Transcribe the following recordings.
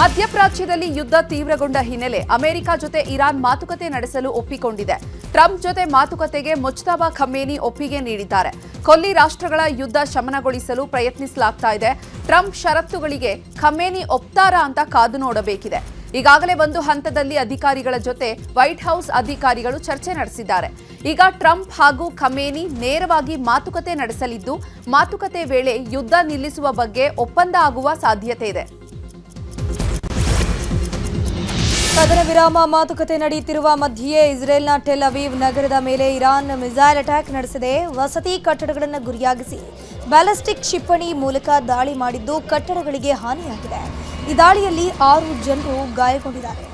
ಮಧ್ಯಪ್ರಾಚ್ಯದಲ್ಲಿ ಯುದ್ಧ ತೀವ್ರಗೊಂಡ ಹಿನ್ನೆಲೆ ಅಮೆರಿಕ ಜೊತೆ ಇರಾನ್ ಮಾತುಕತೆ ನಡೆಸಲು ಒಪ್ಪಿಕೊಂಡಿದೆ. ಟ್ರಂಪ್ ಜೊತೆ ಮಾತುಕತೆಗೆ ಮುಜ್ತಬಾ ಖಮೇನಿ ಒಪ್ಪಿಗೆ ನೀಡಿದ್ದಾರೆ. ಕೊಲ್ಲಿ ರಾಷ್ಟ್ರಗಳ ಯುದ್ಧ ಶಮನಗೊಳಿಸಲು ಪ್ರಯತ್ನಿಸಲಾಗ್ತಾ ಇದೆ. ಟ್ರಂಪ್ ಷರತ್ತುಗಳಿಗೆ ಖಮೇನಿ ಒಪ್ತಾರಾ ಅಂತ ಕಾದು ನೋಡಬೇಕಿದೆ. ಈಗಾಗಲೇ ಒಂದು ಹಂತದಲ್ಲಿ ಅಧಿಕಾರಿಗಳ ಜೊತೆ ವೈಟ್ ಹೌಸ್ ಅಧಿಕಾರಿಗಳು ಚರ್ಚೆ ನಡೆಸಿದ್ದಾರೆ. ಈಗ ಟ್ರಂಪ್ ಹಾಗೂ ಖಮೇನಿ ನೇರವಾಗಿ ಮಾತುಕತೆ ನಡೆಸಲಿದ್ದು, ಮಾತುಕತೆ ವೇಳೆ ಯುದ್ಧ ನಿಲ್ಲಿಸುವ ಬಗ್ಗೆ ಒಪ್ಪಂದ ಆಗುವ ಸಾಧ್ಯತೆ ಇದೆ. ಕದನ ವಿರಾಮ ಮಾತುಕತೆ ನಡೆಯುತ್ತಿರುವ ಮಧ್ಯೆಯೇ ಇಸ್ರೇಲ್ನ ಟೆಲ್ ಅವೀವ್ ನಗರದ ಮೇಲೆ ಇರಾನ್ ಮಿಸೈಲ್ ಅಟ್ಯಾಕ್ ನಡೆಸಿದೆ. ವಸತಿ ಕಟ್ಟಡಗಳನ್ನು ಗುರಿಯಾಗಿಸಿ ಬ್ಯಾಲಿಸ್ಟಿಕ್ ಕ್ಷಿಪಣಿ ಮೂಲಕ ದಾಳಿ ಮಾಡಿದ್ದು ಕಟ್ಟಡಗಳಿಗೆ ಹಾನಿಯಾಗಿದೆ. ಈ ದಾಳಿಯಲ್ಲಿ 6 ಜನರು ಗಾಯಗೊಂಡಿದ್ದಾರೆ.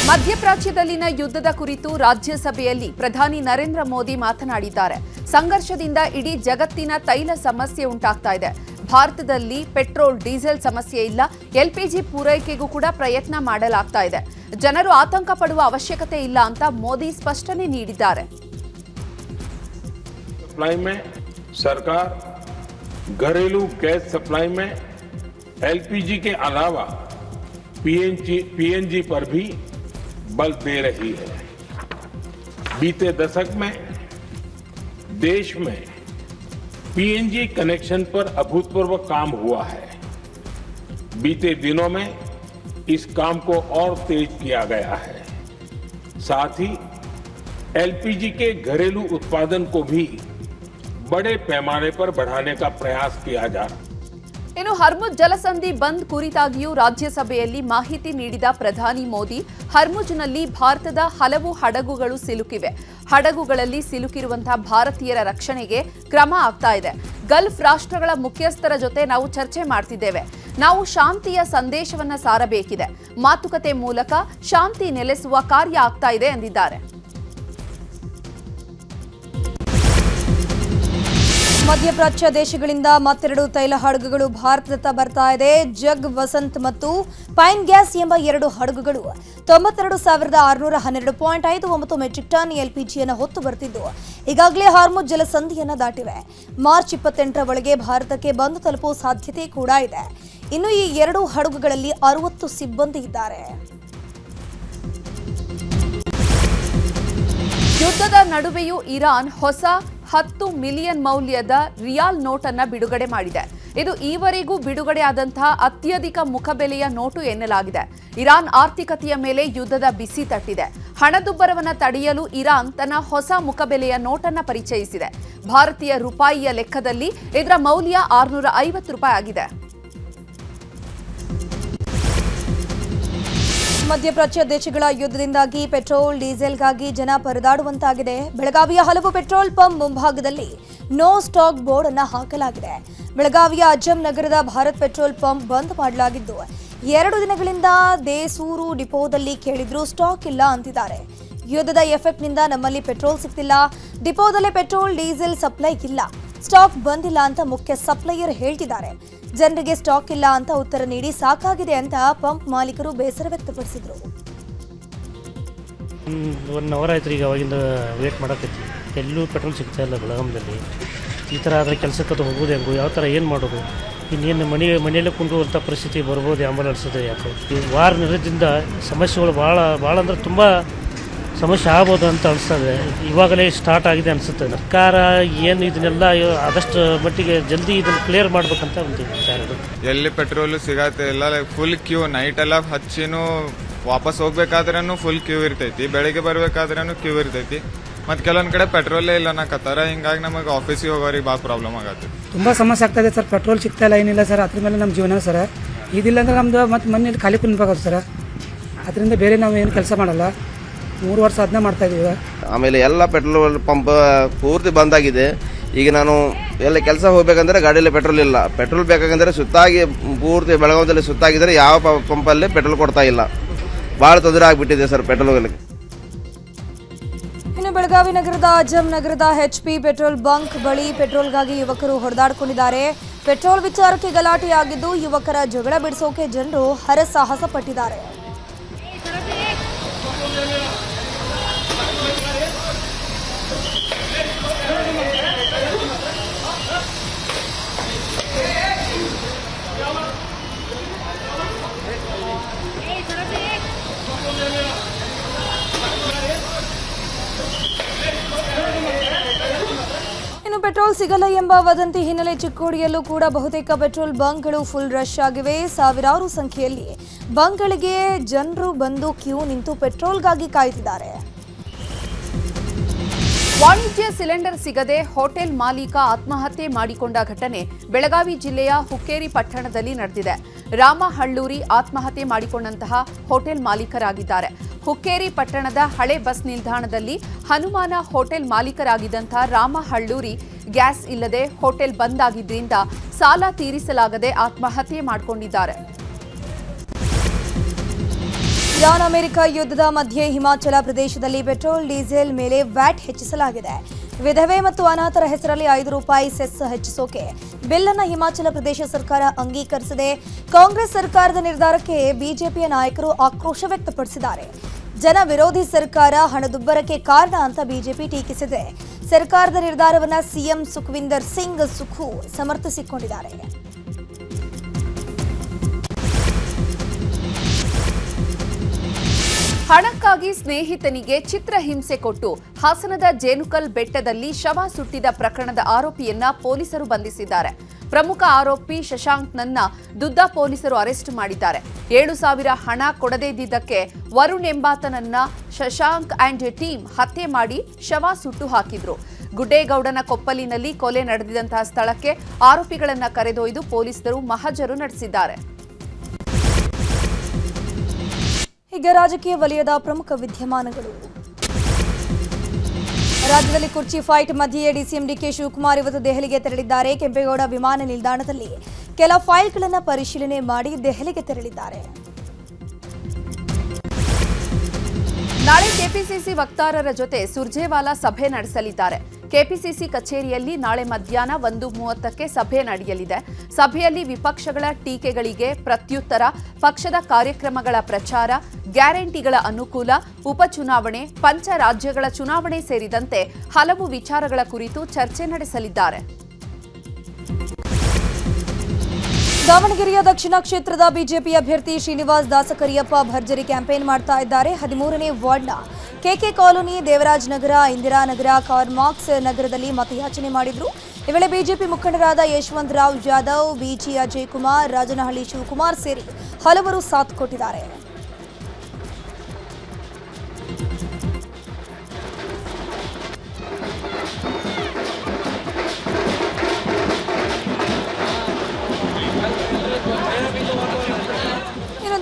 ಮಧ್ಯಪ್ರಾಚ್ಯದಲ್ಲಿನ ಯುದ್ಧದ ಕುರಿತು ರಾಜ್ಯಸಭೆಯಲ್ಲಿ ಪ್ರಧಾನಿ ನರೇಂದ್ರ ಮೋದಿ ಮಾತನಾಡಿದ್ದಾರೆ. ಸಂಘರ್ಷದಿಂದ ಇಡೀ ಜಗತ್ತಿನ ತೈಲ ಸಮಸ್ಯೆ ಉಂಟಾಗ್ತಾ ಇದೆ. ಭಾರತದಲ್ಲಿ ಪೆಟ್ರೋಲ್ ಡೀಸೆಲ್ ಸಮಸ್ಯೆ ಇಲ್ಲ. ಎಲ್ಪಿಜಿ ಪೂರೈಕೆಗೂ ಕೂಡ ಪ್ರಯತ್ನ ಮಾಡಲಾಗ್ತಾ ಇದೆ. ಜನರು ಆತಂಕ ಪಡುವ ಅವಶ್ಯಕತೆ ಇಲ್ಲ ಅಂತ ಮೋದಿ ಸ್ಪಷ್ಟನೆ ನೀಡಿದ್ದಾರೆ. सप्लाई में सरकार घरेलू गैस सप्लाई में एलपीजी के अलावा पीएनजी पर भी बल दे रही है. बीते दशक में देश में पीएनजी कनेक्शन पर अभूतपूर्व काम हुआ है. बीते दिनों में इस काम को और तेज किया गया है. साथ ही एलपीजी के घरेलू उत्पादन को भी बड़े पैमाने पर बढ़ाने का प्रयास किया जा रहा है. ಇನ್ನು ಹರ್ಮುಜ್ ಜಲಸಂಧಿ ಬಂದ್ ಕುರಿತಾಗಿಯೂ ರಾಜ್ಯಸಭೆಯಲ್ಲಿ ಮಾಹಿತಿ ನೀಡಿದ ಪ್ರಧಾನಿ ಮೋದಿ, ಹರ್ಮುಜ್ನಲ್ಲಿ ಭಾರತದ ಹಲವು ಹಡಗುಗಳು ಸಿಲುಕಿವೆ. ಹಡಗುಗಳಲ್ಲಿ ಸಿಲುಕಿರುವಂತಹ ಭಾರತೀಯರ ರಕ್ಷಣೆಗೆ ಕ್ರಮ ಆಗ್ತಾ ಇದೆ. ಗಲ್ಫ್ ರಾಷ್ಟ್ರಗಳ ಮುಖ್ಯಸ್ಥರ ಜೊತೆ ನಾವು ಚರ್ಚೆ ಮಾಡ್ತಿದ್ದೇವೆ. ನಾವು ಶಾಂತಿಯ ಸಂದೇಶವನ್ನ ಸಾರಬೇಕಿದೆ. ಮಾತುಕತೆ ಮೂಲಕ ಶಾಂತಿ ನೆಲೆಸುವ ಕಾರ್ಯ ಆಗ್ತಾ ಇದೆ ಎಂದಿದ್ದಾರೆ. ಮಧ್ಯಪ್ರಾಚ್ಯ ದೇಶಗಳಿಂದ ಮತ್ತೆರಡು ತೈಲ ಹಡಗುಗಳು ಭಾರತದತ್ತ ಬರ್ತಾ ಇದೆ. ಜಗ್ ವಸಂತ್ ಮತ್ತು ಪೈನ್ ಗ್ಯಾಸ್ ಎಂಬ 2 ಹಡಗುಗಳು 92,612.59 ಮೆಟ್ರಿಕ್ ಟನ್ ಎಲ್ಪಿಜಿಯನ್ನು ಹೊತ್ತು ಬರ್ತಿದ್ದು ಈಗಾಗಲೇ ಹಾರ್ಮುಜ್ ಜಲಸಂಧಿಯನ್ನು ದಾಟಿವೆ. ಮಾರ್ಚ್ 28ರ ಒಳಗೆ ಭಾರತಕ್ಕೆ ಬಂದು ತಲುಪುವ ಸಾಧ್ಯತೆ ಕೂಡ ಇದೆ. ಇನ್ನು ಈ 2 ಹಡಗುಗಳಲ್ಲಿ 60 ಸಿಬ್ಬಂದಿ ಇದ್ದಾರೆ. ಯುದ್ಧದ ನಡುವೆಯೂ ಇರಾನ್ ಹೊಸ 10 ಮಿಲಿಯನ್ ಮೌಲ್ಯದ ರಿಯಾಲ್ ನೋಟನ್ನ ಬಿಡುಗಡೆ ಮಾಡಿದೆ. ಇದು ಈವರೆಗೂ ಬಿಡುಗಡೆಯಾದಂತಹ ಅತ್ಯಧಿಕ ಮುಖಬೆಲೆಯ ನೋಟು ಎನ್ನಲಾಗಿದೆ. ಇರಾನ್ ಆರ್ಥಿಕತೆಯ ಮೇಲೆ ಯುದ್ಧದ ಬಿಸಿ ತಟ್ಟಿದೆ. ಹಣದುಬ್ಬರವನ್ನು ತಡೆಯಲು ಇರಾನ್ ತನ್ನ ಹೊಸ ಮುಖಬೆಲೆಯ ನೋಟನ್ನ ಪರಿಚಯಿಸಿದೆ. ಭಾರತೀಯ ರೂಪಾಯಿಯ ಲೆಕ್ಕದಲ್ಲಿ ಇದರ ಮೌಲ್ಯ 650 ರೂಪಾಯಿ ಆಗಿದೆ. ಮಧ್ಯಪ್ರಾಚ್ಯ ದೇಶಗಳ ಯುದ್ಧದಿಂದಾಗಿ ಪೆಟ್ರೋಲ್ ಡೀಸೆಲ್ಗಾಗಿ ಜನ ಪರದಾಡುವಂತಾಗಿದೆ. ಬೆಳಗಾವಿಯ ಹಲವು ಪೆಟ್ರೋಲ್ ಪಂಪ್ ಮುಂಭಾಗದಲ್ಲಿ ನೋ ಸ್ಟಾಕ್ ಬೋರ್ಡ್ ಅನ್ನು ಹಾಕಲಾಗಿದೆ. ಬೆಳಗಾವಿಯ ಅಜ್ಜಂ ನಗರದ ಭಾರತ್ ಪೆಟ್ರೋಲ್ ಪಂಪ್ ಬಂದ್ ಮಾಡಲಾಗಿದ್ದು 2 ದಿನಗಳಿಂದ ದೇಸೂರು ಡಿಪೋದಲ್ಲಿ ಕೇಳಿದ್ರೂ ಸ್ಟಾಕ್ ಇಲ್ಲ ಅಂತಿದ್ದಾರೆ. ಯುದ್ಧದ ಎಫೆಕ್ಟ್ನಿಂದ ನಮ್ಮಲ್ಲಿ ಪೆಟ್ರೋಲ್ ಸಿಗ್ತಿಲ್ಲ, ಡಿಪೋದಲ್ಲೇ ಪೆಟ್ರೋಲ್ ಡೀಸೆಲ್ ಸಪ್ಲೈ ಇಲ್ಲ, ಸ್ಟಾಕ್ ಬಂದಿಲ್ಲ ಅಂತ ಮುಖ್ಯ ಸಪ್ಲೈಯರ್ ಹೇಳ್ತಿದ್ದಾರೆ. ಜನರಿಗೆ ಸ್ಟಾಕ್ ಇಲ್ಲ ಅಂತ ಉತ್ತರ ನೀಡಿ ಸಾಕಾಗಿದೆ ಅಂತ ಪಂಪ್ ಮಾಲೀಕರು ಬೇಸರ ವ್ಯಕ್ತಪಡಿಸಿದರು. 1 ಅವರ್ ಆಯ್ತು ಈಗ ಅವಾಗಿಂದ ವೇಟ್ ಮಾಡಕತ್ತಿ. ಎಲ್ಲೂ ಪೆಟ್ರೋಲ್ ಸಿಗ್ತಾ ಇಲ್ಲ ಬೆಳಗಾಮದಲ್ಲಿ. ಈ ಥರ ಆದರೆ ಕೆಲಸಕ್ಕೆ ಹೋಗೋದು ಹೆಂಗು, ಯಾವ ಥರ ಏನು ಮಾಡೋದು, ಇನ್ನೇನು ಮನೆಯಲ್ಲೇ ಕುಂದುವಂಥ ಪರಿಸ್ಥಿತಿ ಬರ್ಬೋದು ಆಂಬಲ್ ಅನಿಸುತ್ತೆ. ಯಾಕೆ ಈ ವಾರ ನಿರ್ದಿಂದ ಸಮಸ್ಯೆಗಳು ಭಾಳ ಅಂದ್ರೆ ತುಂಬ ಸಮಸ್ಯೆ ಆಗ್ಬೋದು ಅಂತ ಅನಿಸ್ತದೆ. ಇವಾಗಲೇ ಸ್ಟಾರ್ಟ್ ಆಗಿದೆ ಅನಿಸುತ್ತೆ. ಸರ್ಕಾರ ಏನು ಇದನ್ನೆಲ್ಲ ಆದಷ್ಟು ಮಟ್ಟಿಗೆ ಜಲ್ದಿ ಇದನ್ನು ಕ್ಲಿಯರ್ ಮಾಡ್ಬೇಕಂತ ಒಂದು ವಿಚಾರ. ಎಲ್ಲಿ ಪೆಟ್ರೋಲು ಸಿಗತ್ತೆ ಇಲ್ಲ, ಫುಲ್ ಕ್ಯೂ. ನೈಟ್ ಎಲ್ಲ ಹಚ್ಚಿನೂ ವಾಪಸ್ ಹೋಗ್ಬೇಕಾದ್ರೂ ಫುಲ್ ಕ್ಯೂ ಇರ್ತೈತಿ, ಬೆಳಗ್ಗೆ ಬರ್ಬೇಕಾದ್ರೂ ಕ್ಯೂ ಇರ್ತೈತಿ. ಮತ್ತು ಕೆಲವೊಂದು ಕಡೆ ಪೆಟ್ರೋಲೇ ಇಲ್ಲ ಅನ್ನಕತ್ತಾರ. ಹಿಂಗಾಗಿ ನಮಗೆ ಆಫೀಸಿಗೆ ಹೋಗೋರಿಗೆ ಭಾಳ ಪ್ರಾಬ್ಲಮ್ ಆಗತ್ತೆ. ತುಂಬ ಸಮಸ್ಯೆ ಆಗ್ತಾಯಿದೆ ಸರ್. ಪೆಟ್ರೋಲ್ ಸಿಗ್ತಾ ಇಲ್ಲ, ಏನಿಲ್ಲ ಸರ್. ಅದ್ರ ಮೇಲೆ ನಮ್ಮ ಜೀವನ ಸರ್. ಇದಿಲ್ಲ ಅಂದ್ರೆ ನಮ್ದು ಮತ್ತು ಮನೇಲಿ ಖಾಲಿ ಕುಂದ್ಬೇಕಾಗುತ್ತೆ ಸರ್. ಅದರಿಂದ ಬೇರೆ ನಾವು ಏನು ಕೆಲಸ ಮಾಡಲ್ಲ. 3 ವರ್ಷ ಅದನ್ನ ಮಾಡ್ತಾ ಇದೀವಿ. ಆಮೇಲೆ ಎಲ್ಲ ಪೆಟ್ರೋಲ್ ಪಂಪ್ ಪೂರ್ತಿ ಬಂದಾಗಿದೆ. ಈಗ ನಾನು ಎಲ್ಲ ಕೆಲಸ ಹೋಗ್ಬೇಕಂದ್ರೆ ಗಾಡಿಯಲ್ಲಿ ಪೆಟ್ರೋಲ್ ಇಲ್ಲ. ಪೆಟ್ರೋಲ್ ಬೇಕಾಗಂದ್ರೆ ಸುತ್ತಾಗಿ ಪೂರ್ತಿ ಬೆಳಗಾವಿಯಲ್ಲಿ ಸುತ್ತಾಗಿದ್ರೆ ಯಾವ ಪಂಪಲ್ಲಿ ಪೆಟ್ರೋಲ್ ಕೊಡ್ತಾ ಇಲ್ಲ. ಭಾಳ ತೊಂದರೆ ಆಗಿಬಿಟ್ಟಿದೆ ಸರ್ ಪೆಟ್ರೋಲ್ಗೆ. ಇನ್ನು ಬೆಳಗಾವಿ ನಗರದ ಅಜ್ಜಂ ನಗರದ HP ಪೆಟ್ರೋಲ್ ಬಂಕ್ ಬಳಿ ಪೆಟ್ರೋಲ್ಗಾಗಿ ಯುವಕರು ಹೊಡೆದಾಡಿಕೊಂಡಿದ್ದಾರೆ. ಪೆಟ್ರೋಲ್ ವಿಚಾರಕ್ಕೆ ಗಲಾಟೆಯಾಗಿದ್ದು ಯುವಕರ ಜಗಳ ಬಿಡಿಸೋಕೆ ಜನರು ಹರಸಾಹಸ ಪಟ್ಟಿದ್ದಾರೆ. ಪೆಟ್ರೋಲ್ ಸಿಗಲ್ಲ ಎಂಬ ವದಂತಿ ಹಿನ್ನೆಲೆ ಚಿಕ್ಕೋಡಿಯಲ್ಲೂ ಕೂಡ ಬಹುತೇಕ ಪೆಟ್ರೋಲ್ ಬಂಕ್ಗಳು ಫುಲ್ ರಶ್ ಆಗಿವೆ. ಸಾವಿರಾರು ಸಂಖ್ಯೆಯಲ್ಲಿ ಬಂಕ್ಗಳಿಗೆ ಜನರು ಬಂದು ಕ್ಯೂ ನಿಂತು ಪೆಟ್ರೋಲ್ಗಾಗಿ ಕಾಯ್ತಿದ್ದಾರೆ. ವಾಣಿಜ್ಯ ಸಿಲಿಂಡರ್ ಸಿಗದೆ ಹೋಟೆಲ್ ಮಾಲೀಕ ಆತ್ಮಹತ್ಯೆ ಮಾಡಿಕೊಂಡ ಘಟನೆ ಬೆಳಗಾವಿ ಜಿಲ್ಲೆಯ ಹುಕ್ಕೇರಿ ಪಟ್ಟಣದಲ್ಲಿ ನಡೆದಿದೆ. ರಾಮ ಹಳ್ಳೂರಿ ಆತ್ಮಹತ್ಯೆ ಮಾಡಿಕೊಂಡಂತಹ ಹೋಟೆಲ್ ಮಾಲೀಕರಾಗಿದ್ದಾರೆ. ಹುಕ್ಕೇರಿ ಪಟ್ಟಣದ ಹಳೆ ಬಸ್ ನಿಲ್ದಾಣದಲ್ಲಿ ಹನುಮಾನ ಹೋಟೆಲ್ ಮಾಲೀಕರಾಗಿದ್ದಂತಹ ರಾಮ ಹಳ್ಳೂರಿ ಗ್ಯಾಸ್ ಇಲ್ಲದೆ ಹೋಟೆಲ್ ಬಂದ್ ಆಗಿದ್ದರಿಂದ ಸಾಲ ತೀರಿಸಲಾಗದೆ ಆತ್ಮಹತ್ಯೆ ಮಾಡಿಕೊಂಡಿದ್ದಾರೆ. ಇರಾನ್ ಅಮೆರಿಕ ಯುದ್ಧದ ಮಧ್ಯೆ ಹಿಮಾಚಲ ಪ್ರದೇಶದಲ್ಲಿ ಪೆಟ್ರೋಲ್ ಡೀಸೆಲ್ ಮೇಲೆ ವ್ಯಾಟ್ ಹೆಚ್ಚಿಸಲಾಗಿದೆ. ವಿಧವೆ ಮತ್ತು ಅನಾಥರ ಹೆಸರಲ್ಲಿ ₹5 ಸೆಸ್ ಹೆಚ್ಚಿಸೋಕೆ ಬಿಲ್ ಅನ್ನು ಹಿಮಾಚಲ ಪ್ರದೇಶ ಸರ್ಕಾರ ಅಂಗೀಕರಿಸಿದೆ. ಕಾಂಗ್ರೆಸ್ ಸರ್ಕಾರದ ನಿರ್ಧಾರಕ್ಕೆ ಬಿಜೆಪಿಯ ನಾಯಕರು ಆಕ್ರೋಶ ವ್ಯಕ್ತಪಡಿಸಿದ್ದಾರೆ. ಜನ ವಿರೋಧಿ ಸರ್ಕಾರ ಹಣದುಬ್ಬರಕ್ಕೆ ಕಾರಣ ಅಂತ ಬಿಜೆಪಿ ಟೀಕಿಸಿದೆ. ಸರ್ಕಾರದ ನಿರ್ಧಾರವನ್ನು ಸಿಎಂ ಸುಖವಿಂದರ್ ಸಿಂಗ್ ಸುಖು ಸಮರ್ಥಿಸಿಕೊಂಡಿದ್ದಾರೆ. ಹಣಕ್ಕಾಗಿ ಸ್ನೇಹಿತನಿಗೆ ಚಿತ್ರಹಿಂಸೆ ಕೊಟ್ಟು ಹಾಸನದ ಜೇನುಕಲ್ ಬೆಟ್ಟದಲ್ಲಿ ಶವ ಸುಟ್ಟಿದ ಪ್ರಕರಣದ ಆರೋಪಿಯನ್ನ ಪೊಲೀಸರು ಬಂಧಿಸಿದ್ದಾರೆ. ಪ್ರಮುಖ ಆರೋಪಿ ಶಶಾಂಕ್ನನ್ನ ದುದ್ದ ಪೊಲೀಸರು ಅರೆಸ್ಟ್ ಮಾಡಿದ್ದಾರೆ. 7,000 ಹಣ ಕೊಡದಿದ್ದಕ್ಕೆ ವರುಣ್ ಎಂಬಾತನನ್ನ ಶಶಾಂಕ್ ಅಂಡ್ ಟೀಮ್ ಹತ್ಯೆ ಮಾಡಿ ಶವ ಸುಟ್ಟು ಹಾಕಿದ್ರು. ಗುಡ್ಡೇಗೌಡನ ಕೊಪ್ಪಲಿನಲ್ಲಿ ಕೊಲೆ ನಡೆದಿದ್ದಂತಹ ಸ್ಥಳಕ್ಕೆ ಆರೋಪಿಗಳನ್ನ ಕರೆದೊಯ್ದು ಪೊಲೀಸರು ಮಹಜರು ನಡೆಸಿದ್ದಾರೆ. ಈಗ ರಾಜಕೀಯ ವಲಯದ ಪ್ರಮುಖ ವಿದ್ಯಮಾನಗಳು. ರಾಜ್ಯದಲ್ಲಿ ಕುರ್ಚಿ ಫೈಟ್ ಮಧ್ಯೆ ಡಿಸಿಎಂ ಡಿಕೆ ಶಿವಕುಮಾರ್ ಇವತ್ತು ದೆಹಲಿಗೆ ತೆರಳಿದ್ದಾರೆ. ಕೆಂಪೇಗೌಡ ವಿಮಾನ ನಿಲ್ದಾಣದಲ್ಲಿ ಕೆಲ ಫೈಲ್ಗಳನ್ನು ಪರಿಶೀಲನೆ ಮಾಡಿ ದೆಹಲಿಗೆ ತೆರಳಿದ್ದಾರೆ. ನಾಳೆ ಕೆಪಿಸಿಸಿ ವಕ್ತಾರರ ಜೊತೆ ಸುರ್ಜೇವಾಲಾ ಸಭೆ ನಡೆಸಲಿದ್ದಾರೆ. ಕೆಪಿಸಿಸಿ ಕಚೇರಿಯಲ್ಲಿ ನಾಳೆ ಮಧ್ಯಾಹ್ನ 1:30ಕ್ಕೆ ಸಭೆ ನಡೆಯಲಿದೆ. ಸಭೆಯಲ್ಲಿ ವಿಪಕ್ಷಗಳ ಟೀಕೆಗಳಿಗೆ ಪ್ರತ್ಯುತ್ತರ, ಪಕ್ಷದ ಕಾರ್ಯಕ್ರಮಗಳ ಪ್ರಚಾರ, ಗ್ಯಾರಂಟಿಗಳ ಅನುಕೂಲ, ಉಪಚುನಾವಣೆ, ಪಂಚ ರಾಜ್ಯಗಳ ಚುನಾವಣೆ ಸೇರಿದಂತೆ ಹಲವು ವಿಚಾರಗಳ ಕುರಿತು ಚರ್ಚೆ ನಡೆಸಲಿದ್ದಾರೆ. ದಾವಣಗೆರೆಯ ದಕ್ಷಿಣ ಕ್ಷೇತ್ರದ ಬಿಜೆಪಿ ಅಭ್ಯರ್ಥಿ ಶ್ರೀನಿವಾಸ್ ದಾಸಕರಿಯಪ್ಪ ಭರ್ಜರಿ ಕ್ಯಾಂಪೇನ್ ಮಾಡ್ತಾ ಇದ್ದಾರೆ. 13ನೇ ವಾರ್ಡ್ನ ಕೆಕೆ ಕಾಲೋನಿ, ದೇವರಾಜ್ ನಗರ, ಇಂದಿರಾನಗರ, ಕಾರ್ಮಾಕ್ಸ್ ನಗರದಲ್ಲಿ ಮತಯಾಚನೆ ಮಾಡಿದ್ರು. ಈ ವೇಳೆ ಬಿಜೆಪಿ ಮುಖಂಡರಾದ ಯಶವಂತರಾವ್ ಜಾಧವ್, ಬಿಜಿ ಅಜಯ್ ಕುಮಾರ್, ರಾಜನಹಳ್ಳಿ ಶಿವಕುಮಾರ್ ಸೇರಿ ಹಲವರು ಸಾಥ್ ಕೊಟ್ಟಿದ್ದಾರೆ.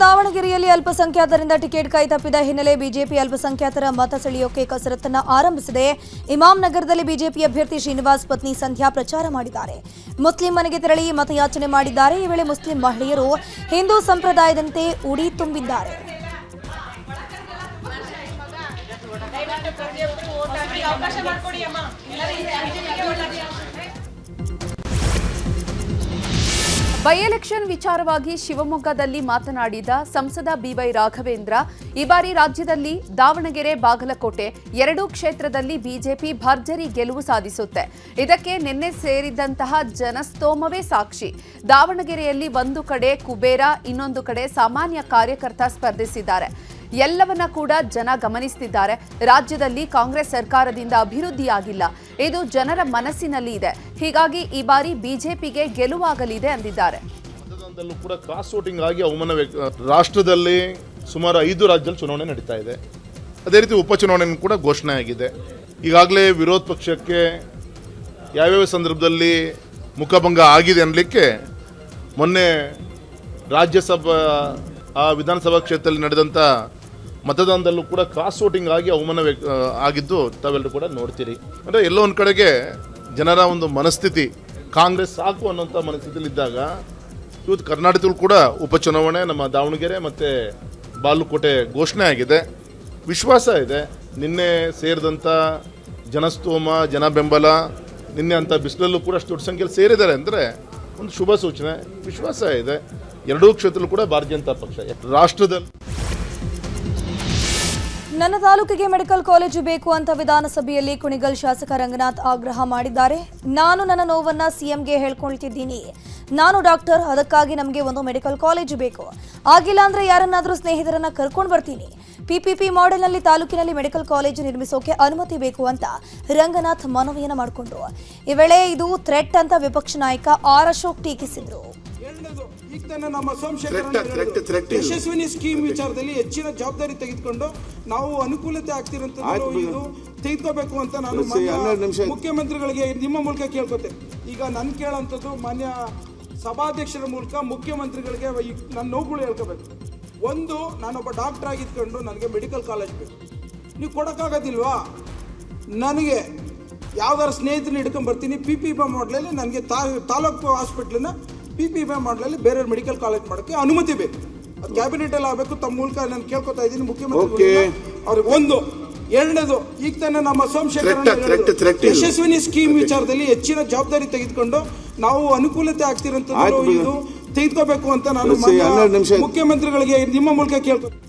ದಾವಣಗೆರೆಯಲ್ಲಿ ಅಲ್ಪಸಂಖ್ಯಾತರಿಂದ ಟಿಕೆಟ್ ಕೈತಪ್ಪಿದ ಹಿನ್ನೆಲೆ ಬಿಜೆಪಿ ಅಲ್ಪಸಂಖ್ಯಾತರ ಮತ ಸೆಳೆಯೋಕೆ ಕಸರತ್ತನ್ನು ಆರಂಭಿಸಿದೆ. ಇಮಾಂ ನಗರದಲ್ಲಿ ಬಿಜೆಪಿ ಅಭ್ಯರ್ಥಿ ಶ್ರೀನಿವಾಸ್ ಪತ್ನಿ ಸಂಧ್ಯಾ ಪ್ರಚಾರ ಮಾಡಿದ್ದಾರೆ. ಮುಸ್ಲಿಂ ಮನೆಗೆ ತೆರಳಿ ಮತಯಾಚನೆ ಮಾಡಿದ್ದಾರೆ. ಈ ವೇಳೆ ಮುಸ್ಲಿಂ ಮಹಿಳೆಯರು ಹಿಂದೂ ಸಂಪ್ರದಾಯದಂತೆ ಉಡಿ ತುಂಬಿದ್ದಾರೆ. ಬೈ ಎಲೆಕ್ಷನ್ ವಿಚಾರವಾಗಿ ಶಿವಮೊಗ್ಗದಲ್ಲಿ ಮಾತನಾಡಿದ ಸಂಸದ ಬಿವೈ ರಾಘವೇಂದ್ರ, ಈ ಬಾರಿ ರಾಜ್ಯದಲ್ಲಿ ದಾವಣಗೆರೆ, ಬಾಗಲಕೋಟೆ ಎರಡೂ ಕ್ಷೇತ್ರದಲ್ಲಿ ಬಿಜೆಪಿ ಭರ್ಜರಿ ಗೆಲುವು ಸಾಧಿಸುತ್ತೆ. ಇದಕ್ಕೆ ನಿನ್ನೆ ಸೇರಿದಂತಹ ಜನಸ್ತೋಮವೇ ಸಾಕ್ಷಿ. ದಾವಣಗೆರೆಯಲ್ಲಿ ಒಂದು ಕಡೆ ಕುಬೇರ, ಇನ್ನೊಂದು ಕಡೆ ಸಾಮಾನ್ಯ ಕಾರ್ಯಕರ್ತ ಸ್ಪರ್ಧಿಸಿದ್ದಾರೆ. ಎಲ್ಲವನ್ನ ಕೂಡ ಜನ ಗಮನಿಸುತ್ತಿದ್ದಾರೆ. ರಾಜ್ಯದಲ್ಲಿ ಕಾಂಗ್ರೆಸ್ ಸರ್ಕಾರದಿಂದ ಅಭಿವೃದ್ಧಿಯಾಗಿಲ್ಲ. ಇದು ಜನರ ಮನಸ್ಸಿನಲ್ಲಿ ಇದೆ. ಹೀಗಾಗಿ ಈ ಬಾರಿ ಬಿಜೆಪಿಗೆ ಗೆಲುವಾಗಲಿದೆ ಅಂದಿದ್ದಾರೆ. ಮತದಾನದಲ್ಲೂ ಕೂಡ ಕ್ರಾಸ್ ವೋಟಿಂಗ್ ಆಗಿ ಅವಮಾನ ರಾಷ್ಟ್ರದಲ್ಲಿ ಸುಮಾರು 5 ರಾಜ್ಯದಲ್ಲಿ ಚುನಾವಣೆ ನಡೀತಾ ಇದೆ. ಅದೇ ರೀತಿ ಉಪಚುನಾವಣೆ ಕೂಡ ಘೋಷಣೆ ಆಗಿದೆ. ಈಗಾಗಲೇ ವಿರೋಧ ಪಕ್ಷಕ್ಕೆ ಯಾವ್ಯಾವ ಸಂದರ್ಭದಲ್ಲಿ ಮುಖಭಂಗ ಆಗಿದೆ ಅನ್ನಲಿಕ್ಕೆ ಮೊನ್ನೆ ರಾಜ್ಯಸಭಾ ವಿಧಾನಸಭಾ ಕ್ಷೇತ್ರದಲ್ಲಿ ನಡೆದಂಥ ಮತದಾನದಲ್ಲೂ ಕೂಡ ಕ್ರಾಸ್ ವೋಟಿಂಗ್ ಆಗಿ ಅವಮಾನ ಆಗಿದ್ದು ತಾವೆಲ್ಲರೂ ಕೂಡ ನೋಡ್ತೀರಿ. ಅಂದರೆ ಎಲ್ಲೋ ಒಂದು ಕಡೆಗೆ ಜನರ ಒಂದು ಮನಸ್ಥಿತಿ ಕಾಂಗ್ರೆಸ್ ಸಾಕು ಅನ್ನೋಂಥ ಮನಸ್ಥಿತಿಲಿದ್ದಾಗ ಇವತ್ತು ಕರ್ನಾಟಕದಲ್ಲೂ ಕೂಡ ಉಪಚುನಾವಣೆ ನಮ್ಮ ದಾವಣಗೆರೆ ಮತ್ತು ಬಾಗಲಕೋಟೆ ಘೋಷಣೆ ಆಗಿದೆ. ವಿಶ್ವಾಸ ಇದೆ. ನಿನ್ನೆ ಸೇರಿದಂಥ ಜನಸ್ತೋಮ, ಜನ ಬೆಂಬಲ, ನಿನ್ನೆ ಅಂಥ ಬಿಸಿಲಲ್ಲೂ ಕೂಡ ಅಷ್ಟು ದೊಡ್ಡ ಸಂಖ್ಯೆಯಲ್ಲಿ ಸೇರಿದ್ದಾರೆ ಅಂದರೆ ಒಂದು ಶುಭ ಸೂಚನೆ, ವಿಶ್ವಾಸ ಇದೆ. ಎರಡೂ ಕ್ಷೇತ್ರದಲ್ಲೂ ಕೂಡ ಭಾರತೀಯ ಜನತಾ ಪಕ್ಷ ರಾಷ್ಟ್ರದಲ್ಲಿ. ನನ್ನ ತಾಲೂಕಿಗೆ ಮೆಡಿಕಲ್ ಕಾಲೇಜು ಬೇಕು ಅಂತ ವಿಧಾನಸಭೆಯಲ್ಲಿ ಕುಣಿಗಲ್ ಶಾಸಕ ರಂಗನಾಥ್ ಆಗ್ರಹ ಮಾಡಿದ್ದಾರೆ. ನಾನು ನನ್ನ ನೋವನ್ನ ಸಿಎಂಗೆ ಹೇಳ್ಕೊಳ್ತಿದ್ದೀನಿ. ನಾನು ಡಾಕ್ಟರ್, ಅದಕ್ಕಾಗಿ ನಮಗೆ ಒಂದು ಮೆಡಿಕಲ್ ಕಾಲೇಜ್ ಬೇಕು. ಆಗಿಲ್ಲ ಅಂದ್ರೆ ಯಾರನ್ನಾದ್ರೂ ಸ್ನೇಹಿತರನ್ನ ಕರ್ಕೊಂಡು ಬರ್ತೀನಿ. ಪಿಪಿಪಿ ಮಾಡೆಲ್ನಲ್ಲಿ ತಾಲೂಕಿನಲ್ಲಿ ಮೆಡಿಕಲ್ ಕಾಲೇಜು ನಿರ್ಮಿಸೋಕೆ ಅನುಮತಿ ಬೇಕು ಅಂತ ರಂಗನಾಥ್ ಮನವಿಯನ್ನ ಮಾಡಿಕೊಂಡ್ರು. ಈ ವೇಳೆ ಇದು ಥ್ರೆಟ್ ಅಂತ ವಿಪಕ್ಷ ನಾಯಕ ಆರ್ ಅಶೋಕ್ ಟೀಕಿಸಿದ್ರು. ಈಗ ತಾನೇ ನಮ್ಮ ಸೋಮಶೇಖರ್ ಯಶಸ್ವಿನಿ ಸ್ಕೀಮ್ ವಿಚಾರದಲ್ಲಿ ಹೆಚ್ಚಿನ ಜವಾಬ್ದಾರಿ ತೆಗೆದುಕೊಂಡು ನಾವು ಅನುಕೂಲತೆ ಆಗ್ತಿರೋಂಥದ್ದು ಇದು ತೆಗೆದುಕೋಬೇಕು ಅಂತ ನಾನು ಮುಖ್ಯಮಂತ್ರಿಗಳಿಗೆ ನಿಮ್ಮ ಮೂಲಕ ಕೇಳ್ಕೊತೇನೆ. ಈಗ ನಾನು ಕೇಳೋಂಥದ್ದು ಮಾನ್ಯ ಸಭಾಧ್ಯಕ್ಷರ ಮೂಲಕ ಮುಖ್ಯಮಂತ್ರಿಗಳಿಗೆ ನನ್ನ ನೋವುಗಳು ಹೇಳ್ಕೋಬೇಕು. ಒಂದು, ನಾನೊಬ್ಬ ಡಾಕ್ಟರ್ ಆಗಿದ್ಕೊಂಡು ನನಗೆ ಮೆಡಿಕಲ್ ಕಾಲೇಜ್ ಬೇಕು. ನೀವು ಕೊಡೋಕ್ಕಾಗೋದಿಲ್ವಾ? ನನಗೆ ಯಾವ್ದಾರು ಸ್ನೇಹಿತರನ್ನ ಹಿಡ್ಕೊಂಡು ಬರ್ತೀನಿ. PPP ಮಾಡಲಲ್ಲಿ ನನಗೆ ತಾಲೂಕು ಹಾಸ್ಪಿಟ್ಲನ್ನ PPP ಮಾಡಲಲ್ಲಿ ಬೇರೆ ಮೆಡಿಕಲ್ ಕಾಲೇಜ್ ಮಾಡೋಕ್ಕೆ ಅನುಮತಿ ಬೇಕು. ಅದು ಕ್ಯಾಬಿನೆಟ್ ಎಲ್ಲ ಆಗಬೇಕು. ತಮ್ಮ ಮೂಲಕ ನಾನು ಕೇಳ್ಕೊತಾ ಇದ್ದೀನಿ ಮುಖ್ಯಮಂತ್ರಿ ಅವ್ರಿಗೆ. ಒಂದು, ಎರಡನೇದು, ಈಗ ತಾನೇ ನಮ್ಮ ಸೋಮಶೇಖರ್ ಯಶಸ್ವಿನಿ ಸ್ಕೀಮ್ ವಿಚಾರದಲ್ಲಿ ಹೆಚ್ಚಿನ ಜವಾಬ್ದಾರಿ ತೆಗೆದುಕೊಂಡು ನಾವು ಅನುಕೂಲತೆ ಆಗ್ತಿರೋಂಥದ್ದು ಇದು ತೆಗೆದುಕೋಬೇಕು ಅಂತ ನಾನು ಮುಖ್ಯಮಂತ್ರಿಗಳಿಗೆ ನಿಮ್ಮ ಮೂಲಕ ಕೇಳ್ಕೊತೀನಿ.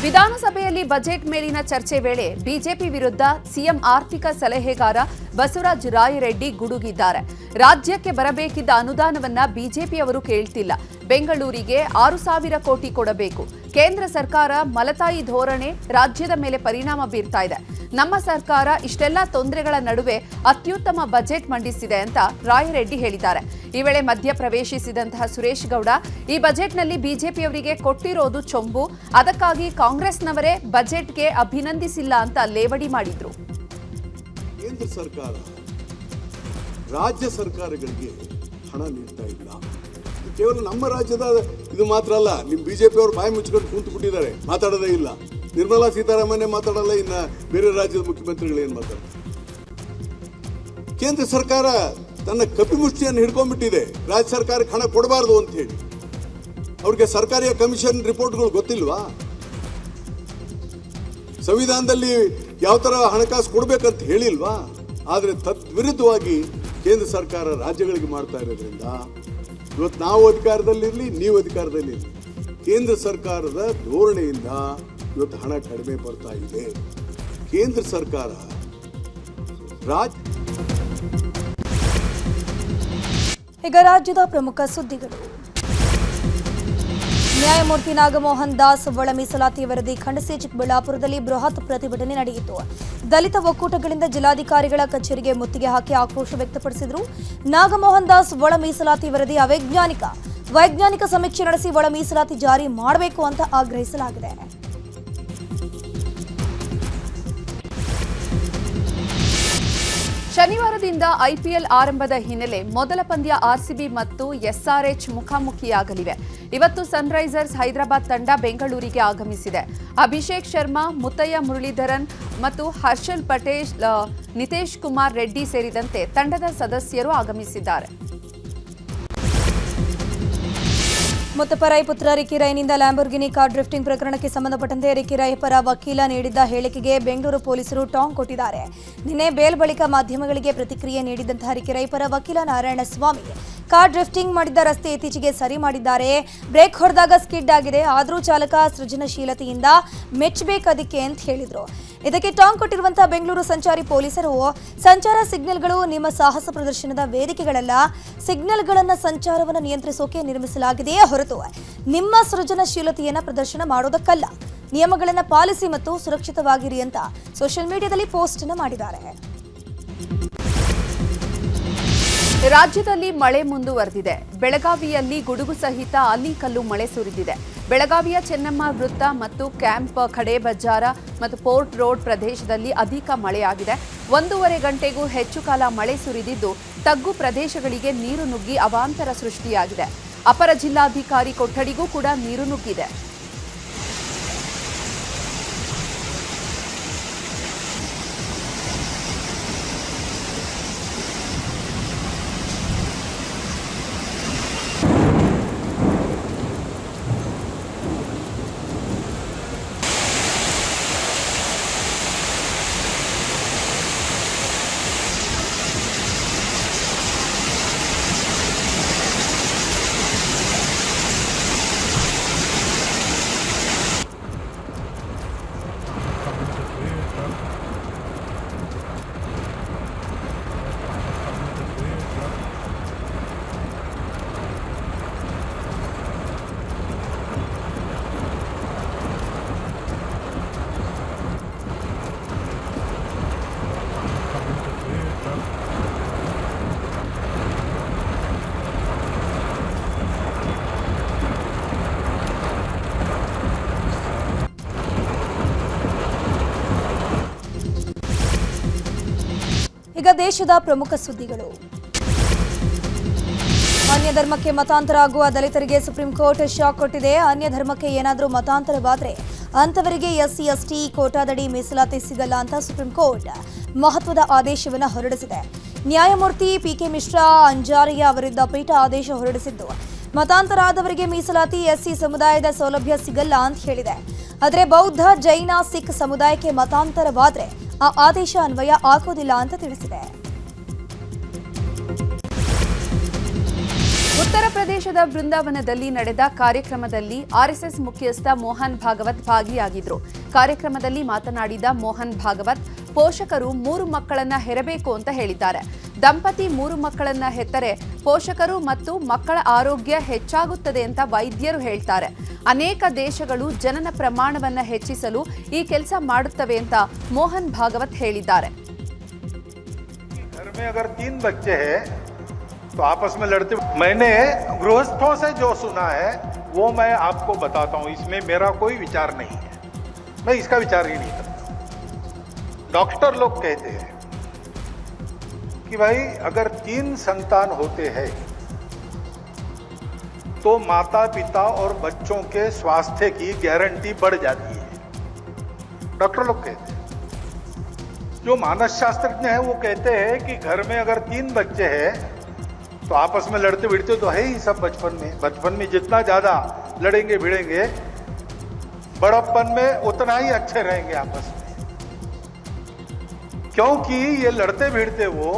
ವಿಧಾನಸಭೆಯಲ್ಲಿ ಬಜೆಟ್ ಮೇಲಿನ ಚರ್ಚೆ ವೇಳೆ ಬಿಜೆಪಿ ವಿರುದ್ಧ ಸಿಎಂ ಆರ್ಥಿಕ ಸಲಹೆಗಾರ ಬಸವರಾಜ ರಾಯರೆಡ್ಡಿ ಗುಡುಗಿದ್ದಾರೆ. ರಾಜ್ಯಕ್ಕೆ ಬರಬೇಕಿದ್ದ ಅನುದಾನವನ್ನ ಬಿಜೆಪಿಯವರು ಕೇಳ್ತಿಲ್ಲ. ಬೆಂಗಳೂರಿಗೆ 6,000 ಕೋಟಿ ಕೊಡಬೇಕು. ಕೇಂದ್ರ ಸರ್ಕಾರ ಮಲತಾಯಿ ಧೋರಣೆ ರಾಜ್ಯದ ಮೇಲೆ ಪರಿಣಾಮ ಬೀರ್ತಾ ಇದೆ. ನಮ್ಮ ಸರ್ಕಾರ ಇಷ್ಟೆಲ್ಲ ತೊಂದರೆಗಳ ನಡುವೆ ಅತ್ಯುತ್ತಮ ಬಜೆಟ್ ಮಂಡಿಸಿದೆ ಅಂತ ರಾಯರೆಡ್ಡಿ ಹೇಳಿದ್ದಾರೆ. ಈ ವೇಳೆ ಮಧ್ಯ ಪ್ರವೇಶಿಸಿದಂತಹ ಸುರೇಶ್ ಗೌಡ, ಈ ಬಜೆಟ್ನಲ್ಲಿ ಬಿಜೆಪಿಯವರಿಗೆ ಕೊಟ್ಟಿರೋದು ಚೊಂಬು, ಅದಕ್ಕಾಗಿ ಕಾಂಗ್ರೆಸ್ನವರೇ ಬಜೆಟ್ಗೆ ಅಭಿನಂದಿಸಿಲ್ಲ ಅಂತ ಲೇವಡಿ ಮಾಡಿದ್ರು. ಕೇಂದ್ರ ಸರ್ಕಾರ ರಾಜ್ಯ ಸರ್ಕಾರಗಳಿಗೆ ಹಣ ನೀಡ್ತಾ ಇಲ್ಲ. ಕೇವಲ ನಮ್ಮ ರಾಜ್ಯದ ಇದು ಮಾತ್ರ ಅಲ್ಲ, ನಿಮ್ಮ ಬಿಜೆಪಿ ಅವರು ಬಾಯಿ ಮುಚ್ಚಿಕೊಂಡು ಕೂತು ಬಿಟ್ಟಿದ್ದಾರೆ, ಮಾತಾಡೋದೇ ಇಲ್ಲ. ನಿರ್ಮಲಾ ಸೀತಾರಾಮನ್ ಮಾತಾಡಲ್ಲ, ಇನ್ನ ಬೇರೆ ರಾಜ್ಯದ ಮುಖ್ಯಮಂತ್ರಿಗಳು ಏನು ಮಾತಾಡ್ತಾರೆ? ಕೇಂದ್ರ ಸರ್ಕಾರ ತನ್ನ ಕಪಿಮುಷ್ಟಿಯನ್ನು ಹಿಡ್ಕೊಂಡ್ಬಿಟ್ಟಿದೆ. ರಾಜ್ಯ ಸರ್ಕಾರಕ್ಕೆ ಹಣ ಕೊಡಬಾರ್ದು ಅಂತ ಹೇಳಿ ಅವ್ರಿಗೆ ಸರ್ಕಾರಿ ಕಮಿಷನ್ ರಿಪೋರ್ಟ್ಗಳು ಗೊತ್ತಿಲ್ವಾ? ಸಂವಿಧಾನದಲ್ಲಿ ಯಾವ ತರ ಹಣಕಾಸು ಕೊಡ್ಬೇಕಂತ ಹೇಳಿಲ್ವಾ? ಆದ್ರೆ ತದ್ವಿರುದ್ಧವಾಗಿ ಕೇಂದ್ರ ಸರ್ಕಾರ ರಾಜ್ಯಗಳಿಗೆ ಮಾಡ್ತಾ ಇರೋದ್ರಿಂದ ಇವತ್ತು ನಾವು ಅಧಿಕಾರದಲ್ಲಿರಲಿ, ನೀವು ಅಧಿಕಾರದಲ್ಲಿರಲಿ, ಕೇಂದ್ರ ಸರ್ಕಾರದ ಧೋರಣೆಯಿಂದ ಇವತ್ತು ಹಣ ಕಡಿಮೆ ಬರ್ತಾ ಇದೆ. ಕೇಂದ್ರ ಸರ್ಕಾರ ಈಗ ರಾಜ್ಯದ ಪ್ರಮುಖ ಸುದ್ದಿಗಳು. ನ್ಯಾಯಮೂರ್ತಿ ನಾಗಮೋಹನ್ ದಾಸ್ ಒಳ ಮೀಸಲಾತಿ ವರದಿ ಖಂಡಿಸಿ ಚಿಕ್ಕಬಳ್ಳಾಪುರದಲ್ಲಿ ಬೃಹತ್ ಪ್ರತಿಭಟನೆ ನಡೆಯಿತು. ದಲಿತ ಒಕ್ಕೂಟಗಳಿಂದ ಜಿಲ್ಲಾಧಿಕಾರಿಗಳ ಕಚೇರಿಗೆ ಮುತ್ತಿಗೆ ಹಾಕಿ ಆಕ್ರೋಶ ವ್ಯಕ್ತಪಡಿಸಿದರು. ನಾಗಮೋಹನ್ ದಾಸ್ ಒಳ ಮೀಸಲಾತಿ ವರದಿ ವೈಜ್ಞಾನಿಕ ಸಮೀಕ್ಷೆ ನಡೆಸಿ ಒಳ ಮೀಸಲಾತಿ ಜಾರಿ ಮಾಡಬೇಕು ಅಂತ ಆಗ್ರಹಿಸಲಾಗಿದೆ. ಶನಿವಾರದಿಂದ ಐಪಿಎಲ್ ಆರಂಭದ ಹಿನ್ನೆಲೆ ಮೊದಲ ಪಂದ್ಯ ಆರ್ಸಿಬಿ ಮತ್ತು ಎಸ್ಆರ್ಎಚ್ ಮುಖಾಮುಖಿಯಾಗಲಿವೆ. ಇವತ್ತು ಸನ್ರೈಸರ್ಸ್ ಹೈದರಾಬಾದ್ ತಂಡ ಬೆಂಗಳೂರಿಗೆ ಆಗಮಿಸಿದೆ. ಅಭಿಷೇಕ್ ಶರ್ಮಾ, ಮುತ್ತಯ್ಯ ಮುರಳೀಧರನ್ ಮತ್ತು ಹರ್ಷಲ್ ಪಟೇಲ್, ನಿತೇಶ್ ಕುಮಾರ್ ರೆಡ್ಡಿ ಸೇರಿದಂತೆ ತಂಡದ ಸದಸ್ಯರು ಆಗಮಿಸಿದ್ದಾರೆ. ಮುತ್ತಪರೈ ಪುತ್ರ ರಿಕಿ ರೈನಿಂದ ಲ್ಯಾಂಬೋರ್ಗಿನಿ ಕಾರ್ ಡ್ರಿಫ್ಟಿಂಗ್ ಪ್ರಕರಣಕ್ಕೆ ಸಂಬಂಧಪಟ್ಟಂತೆ ರಿಕಿ ರೈ ಪರ ವಕೀಲ ನೀಡಿದ್ದ ಹೇಳಿಕೆಗೆ ಬೆಂಗಳೂರು ಪೊಲೀಸರು ಟಾಂಗ್ ಕೊಟ್ಟಿದ್ದಾರೆ. ನಿನ್ನೆ ಬೇಲ್ ಬಳಿಕ ಮಾಧ್ಯಮಗಳಿಗೆ ಪ್ರತಿಕ್ರಿಯೆ ನೀಡಿದಂತಹ ರಿಕಿ ರೈ ಪರ ವಕೀಲ ನಾರಾಯಣಸ್ವಾಮಿ, ಕಾರ್ ಡ್ರಿಫ್ಟಿಂಗ್ ಮಾಡಿದ್ದ ರಸ್ತೆ ಇತ್ತೀಚೆಗೆ ಸರಿ ಮಾಡಿದ್ದಾರೆ. ಬ್ರೇಕ್ ಹೊಡೆದಾಗ ಸ್ಕಿಡ್ ಆಗಿದೆ, ಆದರೂ ಚಾಲಕ ಸೃಜನಶೀಲತೆಯಿಂದ ಮೆಚ್ಚಬೇಕದಕ್ಕೆ ಅಂತ ಹೇಳಿದ್ರು. ಇದಕ್ಕೆ ಟಾಂಗ್ ಕೊಟ್ಟಿರುವಂತಹ ಬೆಂಗಳೂರು ಸಂಚಾರಿ ಪೊಲೀಸರು, ಸಂಚಾರ ಸಿಗ್ನಲ್ಗಳು ನಿಮ್ಮ ಸಾಹಸ ಪ್ರದರ್ಶನದ ವೇದಿಕೆಗಳಲ್ಲ, ಸಿಗ್ನಲ್ಗಳನ್ನು ಸಂಚಾರವನ್ನು ನಿಯಂತ್ರಿಸೋಕೆ ನಿರ್ಮಿಸಲಾಗಿದೆಯೇ ಹೊರತು ನಿಮ್ಮ ಸೃಜನಶೀಲತೆಯನ್ನು ಪ್ರದರ್ಶನ ಮಾಡೋದಕ್ಕಲ್ಲ. ನಿಯಮಗಳನ್ನು ಪಾಲಿಸಿ ಮತ್ತು ಸುರಕ್ಷಿತವಾಗಿರಿ ಅಂತ ಸೋಷಿಯಲ್ ಮೀಡಿಯಾದಲ್ಲಿ ಪೋಸ್ಟ್ ಅನ್ನು ಮಾಡಿದ್ದಾರೆ. ರಾಜ್ಯದಲ್ಲಿ ಮಳೆ ಮುಂದುವರೆದಿದೆ. ಬೆಳಗಾವಿಯಲ್ಲಿ ಗುಡುಗು ಸಹಿತ ಆಲಿಕಲ್ಲು ಮಳೆ ಸುರಿದಿದೆ. ಬೆಳಗಾವಿಯ ಚೆನ್ನಮ್ಮ ವೃತ್ತ ಮತ್ತು ಕ್ಯಾಂಪ್ ಖಡೆ ಬಜಾರ ಮತ್ತು ಪೋರ್ಟ್ ರೋಡ್ ಪ್ರದೇಶದಲ್ಲಿ ಅಧಿಕ ಮಳೆಯಾಗಿದೆ. 1.5 ಗಂಟೆಗೂ ಹೆಚ್ಚು ಕಾಲ ಮಳೆ ಸುರಿದಿದ್ದು ತಗ್ಗು ಪ್ರದೇಶಗಳಿಗೆ ನೀರು ನುಗ್ಗಿ ಅವಾಂತರ ಸೃಷ್ಟಿಯಾಗಿದೆ. ಅಪರ ಜಿಲ್ಲಾಧಿಕಾರಿ ಕೊಠಡಿಗೂ ಕೂಡ ನೀರು ನುಗ್ಗಿದೆ. ದೇಶದ ಪ್ರಮುಖ ಸುದ್ದಿಗಳು. ಅನ್ಯ ಧರ್ಮಕ್ಕೆ ಮತಾಂತರ ಆಗುವ ದಲಿತರಿಗೆ ಸುಪ್ರೀಂ ಕೋರ್ಟ್ ಶಾಕ್ ಕೊಟ್ಟಿದೆ. ಅನ್ಯ ಧರ್ಮಕ್ಕೆ ಏನಾದರೂ ಮತಾಂತರವಾದರೆ ಅಂತವರಿಗೆ ಎಸ್ಸಿ ಎಸ್ಟಿ ಕೋಟಾದಡಿ ಮೀಸಲಾತಿ ಸಿಗಲ್ಲ ಅಂತ ಸುಪ್ರೀಂ ಕೋರ್ಟ್ ಮಹತ್ವದ ಆದೇಶವನ್ನು ಹೊರಡಿಸಿದೆ. ನ್ಯಾಯಮೂರ್ತಿ ಪಿಕೆ ಮಿಶ್ರಾ ಅಂಜಾರಿಯಾ ಅವರಿದ್ದ ಪೀಠ ಆದೇಶ ಹೊರಡಿಸಿದ್ದು, ಮತಾಂತರ ಆದವರಿಗೆ ಮೀಸಲಾತಿ ಎಸ್ಸಿ ಸಮುದಾಯದ ಸೌಲಭ್ಯ ಸಿಗಲ್ಲ ಅಂತ ಹೇಳಿದೆ. ಆದರೆ ಬೌದ್ಧ, ಜೈನ, ಸಿಖ್ ಸಮುದಾಯಕ್ಕೆ ಮತಾಂತರವಾದರೆ ಆ ಆದೇಶ ಅನ್ವಯ ಆಗೋದಿಲ್ಲ ಅಂತ ತಿಳಿಸಿದೆ. ಉತ್ತರ ಪ್ರದೇಶದ ವೃಂದಾವನದಲ್ಲಿ ನಡೆದ ಕಾರ್ಯಕ್ರಮದಲ್ಲಿ ಆರ್ಎಸ್ಎಸ್ ಮುಖ್ಯಸ್ಥ ಮೋಹನ್ ಭಾಗವತ್ ಭಾಗಿಯಾಗಿದ್ರು. ಕಾರ್ಯಕ್ರಮದಲ್ಲಿ ಮಾತನಾಡಿದ ಮೋಹನ್ ಭಾಗವತ್, ಪೋಷಕರು 3 ಮಕ್ಕಳನ್ನ ಹೆರಬೇಕು ಅಂತ ಹೇಳಿದ್ದಾರೆ. ದಂಪತಿ 3 ಮಕ್ಕಳನ್ನ ಹೆತ್ತರೆ ಪೋಷಕರು ಮತ್ತು ಮಕ್ಕಳ ಆರೋಗ್ಯ ಹೆಚ್ಚಾಗುತ್ತದೆ ಅಂತ ವೈದ್ಯರು ಹೇಳ್ತಾರೆ. ಅನೇಕ ದೇಶಗಳು ಜನನ ಪ್ರಮಾಣವನ್ನ ಹೆಚ್ಚಿಸಲು ಈ ಕೆಲಸ ಮಾಡುತ್ತವೆ ಅಂತ ಮೋಹನ್ ಭಾಗವತ್ ಹೇಳಿದ್ದಾರೆ. तो आपस में लड़ते, मैंने गृहस्थों से जो सुना है वो मैं आपको बताता हूँ. इसमें मेरा कोई विचार नहीं है, मैं इसका विचार ही नहीं करता. डॉक्टर लोग कहते हैं कि भाई अगर 3 संतान होते हैं तो माता पिता और बच्चों के स्वास्थ्य की गारंटी बढ़ जाती है. डॉक्टर लोग कहते हैं. जो मानस शास्त्रज्ञ है वो कहते हैं कि घर में अगर 3 बच्चे हैं तो आपस में लड़ते भिड़ते तो है ही सब. बचपन में जितना ज्यादा लड़ेंगे भिड़ेंगे, बड़प्पन में उतना ही अच्छे रहेंगे आपस में. क्योंकि ये लड़ते भिड़ते वो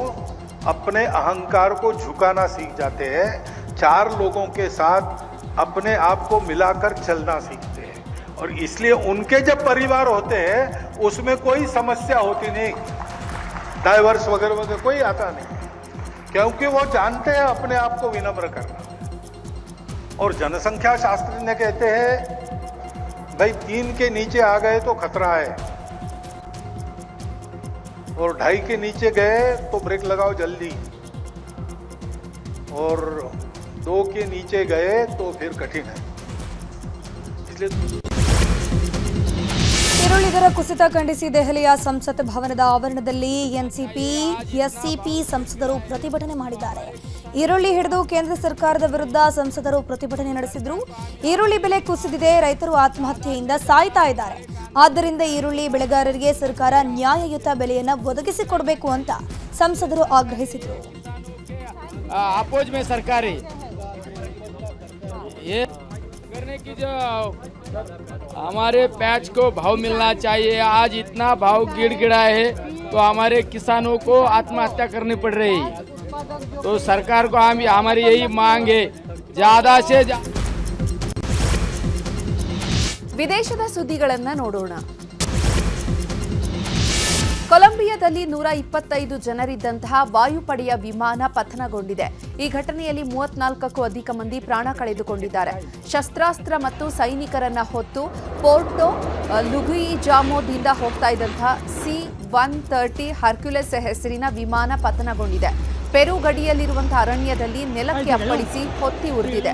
अपने अहंकार को झुकाना सीख जाते हैं. 4 लोगों के साथ अपने आप को मिलाकर चलना सीखते हैं. और इसलिए उनके जब परिवार होते हैं उसमें कोई समस्या होती नहीं, डाइवर्स वगैरह वगैरह कोई आता नहीं, क्योंकि वो जानते हैं अपने आप को विनम्र करना. और जनसंख्या शास्त्रज्ञ कहते हैं भाई 3 के नीचे आ गए तो खतरा है, और 2.5 के नीचे गए तो ब्रेक लगाओ जल्दी, और 2 के नीचे गए तो फिर कठिन है. इसलिए ಈರುಳ್ಳಿ ದರ ಕುಸಿತ ಖಂಡಿಸಿ ದೆಹಲಿಯ ಸಂಸತ್ ಭವನದ ಆವರಣದಲ್ಲಿ ಎಸ್ಸಿಪಿ ಸಂಸದರು ಪ್ರತಿಭಟನೆ ಮಾಡಿದ್ದಾರೆ. ಈರುಳ್ಳಿ ಹಿಡಿದು ಕೇಂದ್ರ ಸರ್ಕಾರದ ವಿರುದ್ಧ ಸಂಸದರು ಪ್ರತಿಭಟನೆ ನಡೆಸಿದ್ರು. ಈರುಳ್ಳಿ ಬೆಲೆ ಕುಸಿದಿದೆ, ರೈತರು ಆತ್ಮಹತ್ಯೆಯಿಂದ ಸಾಯ್ತಾ ಇದ್ದಾರೆ. ಆದ್ದರಿಂದ ಈರುಳ್ಳಿ ಬೆಳೆಗಾರರಿಗೆ ಸರ್ಕಾರ ನ್ಯಾಯಯುತ ಬೆಲೆಯನ್ನು ಒದಗಿಸಿಕೊಡಬೇಕು ಅಂತ ಸಂಸದರು ಆಗ್ರಹಿಸಿದರು. अपोज में सरकारी ये करने की जो हमारे प्याज को भाव मिलना चाहिए. आज इतना भाव गिड़गिड़ा है तो हमारे किसानों को आत्महत्या करनी पड़ रही. तो सरकार को हमारी यही मांग है, ज्यादा से ವಿದೇಶದ ಸುದ್ದಿಗಳನ್ನ ನೋಡೋಣ. ಕೊಲಂಬಿಯಾದಲ್ಲಿ 125 ಜನರಿದ್ದಂತಹ ವಾಯುಪಡೆಯ ವಿಮಾನ ಪತನಗೊಂಡಿದೆ. ಈ ಘಟನೆಯಲ್ಲಿ 34ಕ್ಕೂ ಅಧಿಕ ಮಂದಿ ಪ್ರಾಣ ಕಳೆದುಕೊಂಡಿದ್ದಾರೆ. ಶಸ್ತ್ರಾಸ್ತ್ರ ಮತ್ತು ಸೈನಿಕರನ್ನ ಹೊತ್ತು ಪೋರ್ಟೋ ಲುಗುಯಿಜಾಮೋದಿಂದ ಹೋಗ್ತಾ ಇದ್ದಂತಹ C-130 ಹರ್ಕ್ಯುಲೆಸ್ ಹೆಸರಿನ ವಿಮಾನ ಪತನಗೊಂಡಿದೆ. ಪೆರು ಗಡಿಯಲ್ಲಿರುವಂತಹ ಅರಣ್ಯದಲ್ಲಿ ನೆಲಕ್ಕೆ ಅಪ್ಪಳಿಸಿ ಹೊತ್ತಿ ಉರಿದಿದೆ.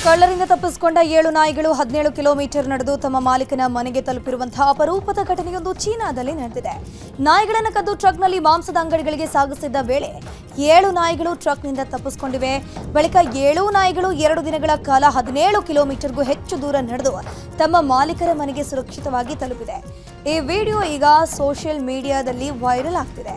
ಕಳ್ಳರಿಂದ ತಪ್ಪಿಸಿಕೊಂಡ 7 ನಾಯಿಗಳು 17 ಕಿಲೋಮೀಟರ್ ನಡೆದು ತಮ್ಮ ಮಾಲೀಕನ ಮನೆಗೆ ತಲುಪಿರುವಂತಹ ಅಪರೂಪದ ಘಟನೆಯೊಂದು ಚೀನಾದಲ್ಲಿ ನಡೆದಿದೆ. ನಾಯಿಗಳನ್ನು ಕದ್ದು ಟ್ರಕ್ನಲ್ಲಿ ಮಾಂಸದ ಅಂಗಡಿಗಳಿಗೆ ಸಾಗಿಸಿದ್ದ ವೇಳೆ 7 ನಾಯಿಗಳು ಟ್ರಕ್ನಿಂದ ತಪ್ಪಿಸಿಕೊಂಡಿವೆ. ಬಳಿಕ 7 ನಾಯಿಗಳು 2 ದಿನಗಳ ಕಾಲ 17 ಕಿಲೋಮೀಟರ್ಗೂ ಹೆಚ್ಚು ದೂರ ನಡೆದು ತಮ್ಮ ಮಾಲೀಕರ ಮನೆಗೆ ಸುರಕ್ಷಿತವಾಗಿ ತಲುಪಿದೆ. ಈ ವಿಡಿಯೋ ಈಗ ಸೋಷಿಯಲ್ ಮೀಡಿಯಾದಲ್ಲಿ ವೈರಲ್ ಆಗ್ತಿದೆ.